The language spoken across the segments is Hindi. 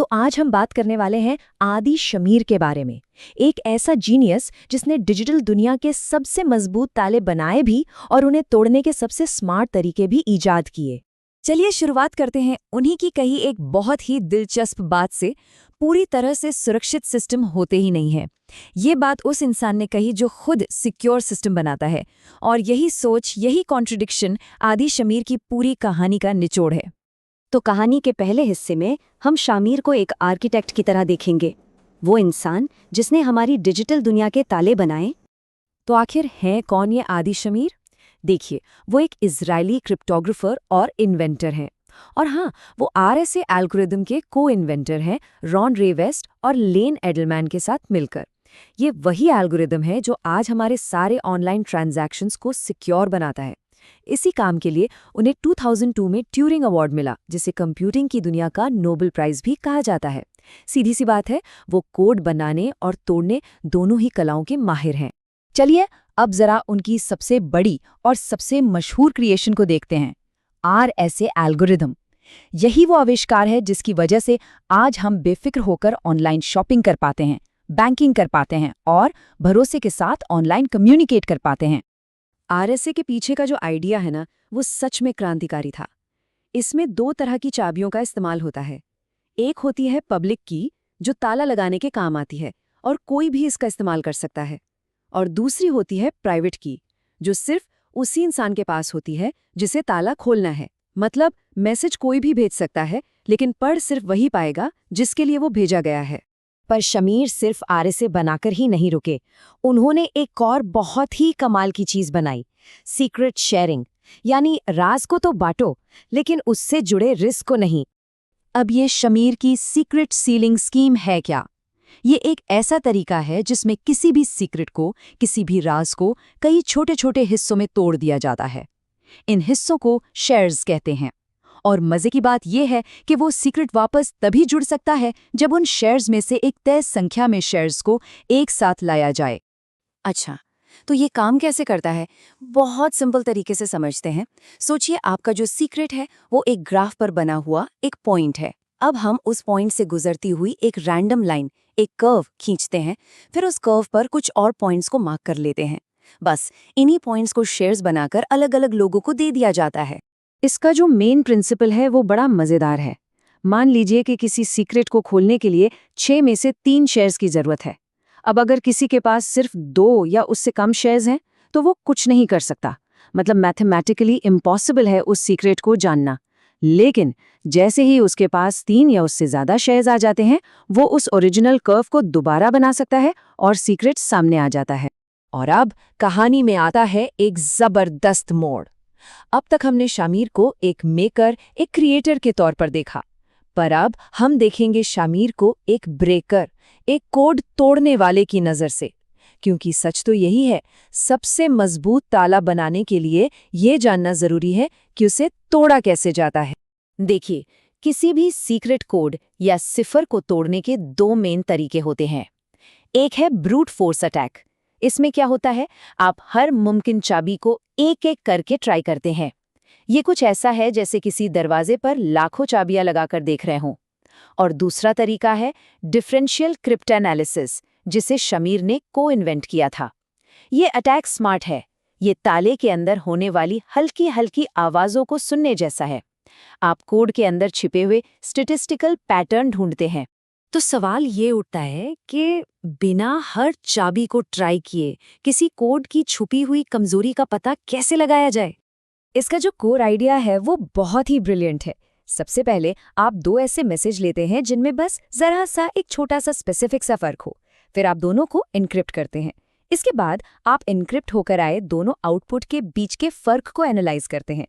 तो आज हम बात करने वाले हैं आदि शमीर के बारे में। एक ऐसा जीनियस जिसने डिजिटल दुनिया के सबसे मजबूत ताले बनाए भी और उन्हें तोड़ने के सबसे स्मार्ट तरीके भी ईजाद किए। चलिए शुरुआत करते हैं उन्हीं की कही एक बहुत ही दिलचस्प बात से। पूरी तरह से सुरक्षित सिस्टम होते ही नहीं है। ये बात उस इंसान ने कही जो खुद सिक्योर सिस्टम बनाता है, और यही सोच, यही कॉन्ट्रडिक्शन आदि शमीर की पूरी कहानी का निचोड़ है। तो कहानी के पहले हिस्से में हम शामिर को एक आर्किटेक्ट की तरह देखेंगे, वो इंसान जिसने हमारी डिजिटल दुनिया के ताले बनाए। तो आखिर है कौन ये आदि शमीर? देखिए, वो एक इजरायली क्रिप्टोग्राफर और इन्वेंटर हैं। और हाँ, वो RSA एल्गोरिदम के को-इन्वेंटर हैं, रॉन रे वेस्ट और लेन एडलमैन के साथ मिलकर। ये वही एल्गोरिदम है जो आज हमारे सारे ऑनलाइन ट्रांजैक्शंस को सिक्योर बनाता है। इसी काम के लिए उन्हें 2002 में ट्यूरिंग अवार्ड मिला, जिसे कंप्यूटिंग की दुनिया का नोबेल प्राइज भी कहा जाता है। सीधी सी बात है, वो कोड बनाने और तोड़ने दोनों ही कलाओं के माहिर हैं। चलिए अब जरा उनकी सबसे बड़ी और सबसे मशहूर क्रिएशन को देखते हैं, RSA एल्गोरिदम। यही वो आविष्कार है जिसकी वजह से आज हम बेफिक्र होकर ऑनलाइन शॉपिंग कर पाते हैं, बैंकिंग कर पाते हैं और भरोसे के साथ ऑनलाइन कम्युनिकेट कर पाते हैं। RSA के पीछे का जो आइडिया है ना, वो सच में क्रांतिकारी था। इसमें 2 तरह की चाबियों का इस्तेमाल होता है। एक होती है पब्लिक की, जो ताला लगाने के काम आती है और कोई भी इसका इस्तेमाल कर सकता है। और दूसरी होती है प्राइवेट की, जो सिर्फ उसी इंसान के पास होती है जिसे ताला खोलना है। मतलब मैसेज कोई भी भेज सकता है, लेकिन पढ़ सिर्फ वही पाएगा जिसके लिए वो भेजा गया है। पर शमीर सिर्फ RSA बनाकर ही नहीं रुके। उन्होंने एक और बहुत ही कमाल की चीज बनाई, सीक्रेट शेयरिंग। यानी राज को तो बांटो, लेकिन उससे जुड़े रिस्क को नहीं। अब ये शमीर की सीक्रेट सीलिंग स्कीम है क्या? ये एक ऐसा तरीका है जिसमें किसी भी सीक्रेट को, किसी भी राज को कई छोटे छोटे हिस्सों में तोड़ दिया जाता है। इन हिस्सों को शेयर्स कहते हैं। और मजे की बात यह है कि वो सीक्रेट वापस तभी जुड़ सकता है जब उन शेयर्स में से एक तय संख्या में शेयर्स को एक साथ लाया जाए। अच्छा, तो ये काम कैसे करता है? बहुत सिंपल तरीके से समझते हैं। सोचिए, आपका जो सीक्रेट है वो एक ग्राफ पर बना हुआ एक पॉइंट है। अब हम उस पॉइंट से गुजरती हुई एक रैंडम लाइन, एक कर्व खींचते हैं। फिर उस कर्व पर कुछ और पॉइंट्स को मार्क कर लेते हैं। बस इन्हीं पॉइंट्स को शेयर्स बनाकर अलग अलग लोगों को दे दिया जाता है। इसका जो मेन प्रिंसिपल है वो बड़ा मजेदार है। मान लीजिए कि किसी सीक्रेट को खोलने के लिए 6 में से 3 शेयर्स की जरूरत है। अब अगर किसी के पास सिर्फ 2 या उससे कम शेयर्स हैं, तो वो कुछ नहीं कर सकता। मतलब मैथमेटिकली इम्पॉसिबल है उस सीक्रेट को जानना। लेकिन जैसे ही उसके पास 3 या उससे ज्यादा शेयर्स आ जाते हैं, वो उस ओरिजिनल कर्व को दोबारा बना सकता है और सीक्रेट सामने आ जाता है। और अब कहानी में आता है एक जबरदस्त मोड़। अब तक हमने शामिर को एक मेकर, एक क्रिएटर के तौर पर देखा, पर अब हम देखेंगे शामिर को एक ब्रेकर, एक कोड तोड़ने वाले की नज़र से। क्योंकि सच तो यही है, सबसे मजबूत ताला बनाने के लिए ये जानना जरूरी है कि उसे तोड़ा कैसे जाता है। देखिए, किसी भी सीक्रेट कोड या सिफर को तोड़ने के 2 मेन तरीके होते हैं। एक है ब्रूट फोर्स अटैक। इसमें क्या होता है, आप हर मुमकिन चाबी को एक-एक करके ट्राई करते हैं। ये कुछ ऐसा है जैसे किसी दरवाजे पर लाखों चाबियां लगाकर देख रहे हों। और दूसरा तरीका है डिफरेंशियल क्रिप्टोएनालिसिस, जिसे शमीर ने को-इन्वेंट किया था। ये अटैक स्मार्ट है। ये ताले के अंदर होने वाली हल्की हल्की आवाजों को सुनने जैसा है। आप कोड के अंदर छिपे हुए स्टैटिस्टिकल पैटर्न ढूंढते हैं। तो सवाल ये उठता है कि बिना हर चाबी को ट्राई किए किसी कोड की छुपी हुई कमजोरी का पता कैसे लगाया जाए? इसका जो कोर आइडिया है वो बहुत ही ब्रिलियंट है। सबसे पहले आप 2 ऐसे मैसेज लेते हैं जिनमें बस जरा सा एक छोटा सा स्पेसिफिक सा फर्क हो। फिर आप दोनों को एन्क्रिप्ट करते हैं। इसके बाद आप एन्क्रिप्ट होकर आए दोनों आउटपुट के बीच के फर्क को एनालाइज करते हैं।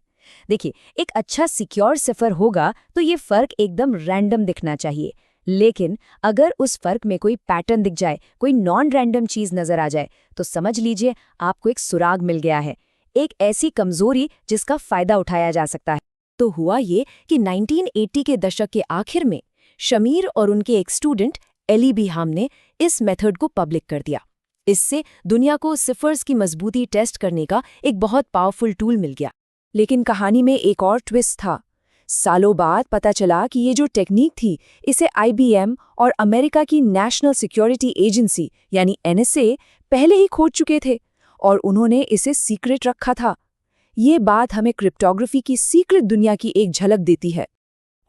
देखिए, एक अच्छा सिक्योर सिफर होगा तो ये फर्क एकदम रैंडम दिखना चाहिए। लेकिन अगर उस फर्क में कोई पैटर्न दिख जाए, कोई नॉन रैंडम चीज नजर आ जाए, तो समझ लीजिए आपको एक सुराग मिल गया है, एक ऐसी कमजोरी जिसका फायदा उठाया जा सकता है। तो हुआ ये कि 1980 के दशक के आखिर में शमीर और उनके एक स्टूडेंट एली बिहाम ने इस मेथड को पब्लिक कर दिया। इससे दुनिया को सिफर्स की मजबूती टेस्ट करने का एक बहुत पावरफुल टूल मिल गया। लेकिन कहानी में एक और ट्विस्ट था। सालों बाद पता चला कि ये जो टेक्निक थी, इसे IBM और अमेरिका की नेशनल सिक्योरिटी एजेंसी यानी NSA पहले ही खोज चुके थे और उन्होंने इसे सीक्रेट रखा था। ये बात हमें क्रिप्टोग्राफी की सीक्रेट दुनिया की एक झलक देती है।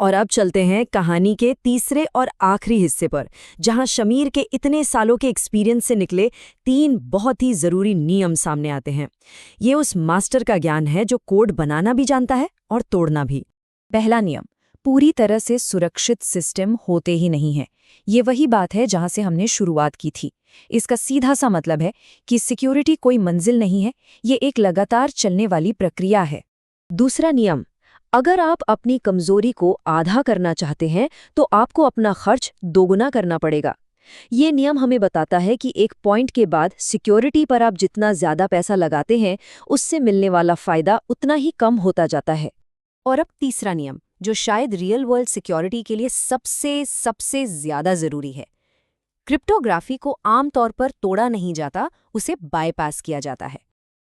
और अब चलते हैं कहानी के तीसरे और आखिरी हिस्से पर, जहां शमीर के इतने सालों के एक्सपीरियंस से निकले 3 बहुत ही ज़रूरी नियम सामने आते हैं। ये उस मास्टर का ज्ञान है जो कोड बनाना भी जानता है और तोड़ना भी। पहला नियम, पूरी तरह से सुरक्षित सिस्टम होते ही नहीं है। ये वही बात है जहां से हमने शुरुआत की थी। इसका सीधा सा मतलब है कि सिक्योरिटी कोई मंजिल नहीं है, ये एक लगातार चलने वाली प्रक्रिया है। दूसरा नियम, अगर आप अपनी कमजोरी को आधा करना चाहते हैं तो आपको अपना खर्च दोगुना करना पड़ेगा। ये नियम हमें बताता है कि एक पॉइंट के बाद सिक्योरिटी पर आप जितना ज्यादा पैसा लगाते हैं, उससे मिलने वाला फायदा उतना ही कम होता जाता है। और अब तीसरा नियम, जो शायद रियल वर्ल्ड सिक्योरिटी के लिए सबसे ज्यादा जरूरी है। क्रिप्टोग्राफी को आमतौर पर तोड़ा नहीं जाता, उसे बायपास किया जाता है।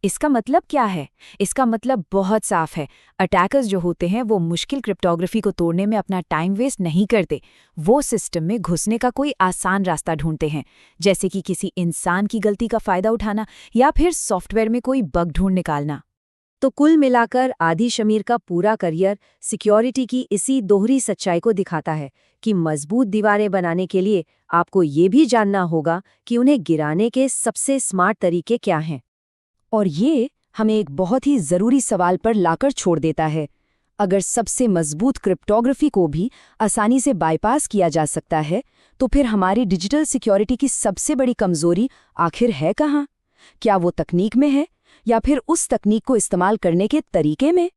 इसका मतलब क्या है? इसका मतलब बहुत साफ है। अटैकर्स जो होते हैं वो मुश्किल क्रिप्टोग्राफी को तोड़ने में अपना टाइम वेस्ट नहीं करते। वो सिस्टम में घुसने का कोई आसान रास्ता ढूंढते हैं, जैसे कि किसी इंसान की गलती का फायदा उठाना या फिर सॉफ्टवेयर में कोई बग ढूंढ निकालना। तो कुल मिलाकर आदि शमीर का पूरा करियर सिक्योरिटी की इसी दोहरी सच्चाई को दिखाता है कि मजबूत दीवारें बनाने के लिए आपको ये भी जानना होगा कि उन्हें गिराने के सबसे स्मार्ट तरीके क्या हैं। और ये हमें एक बहुत ही ज़रूरी सवाल पर लाकर छोड़ देता है। अगर सबसे मजबूत क्रिप्टोग्राफी को भी आसानी से बाईपास किया जा सकता है, तो फिर हमारी डिजिटल सिक्योरिटी की सबसे बड़ी कमजोरी आखिर है कहाँ? क्या वो तकनीक में है या फिर उस तकनीक को इस्तेमाल करने के तरीके में?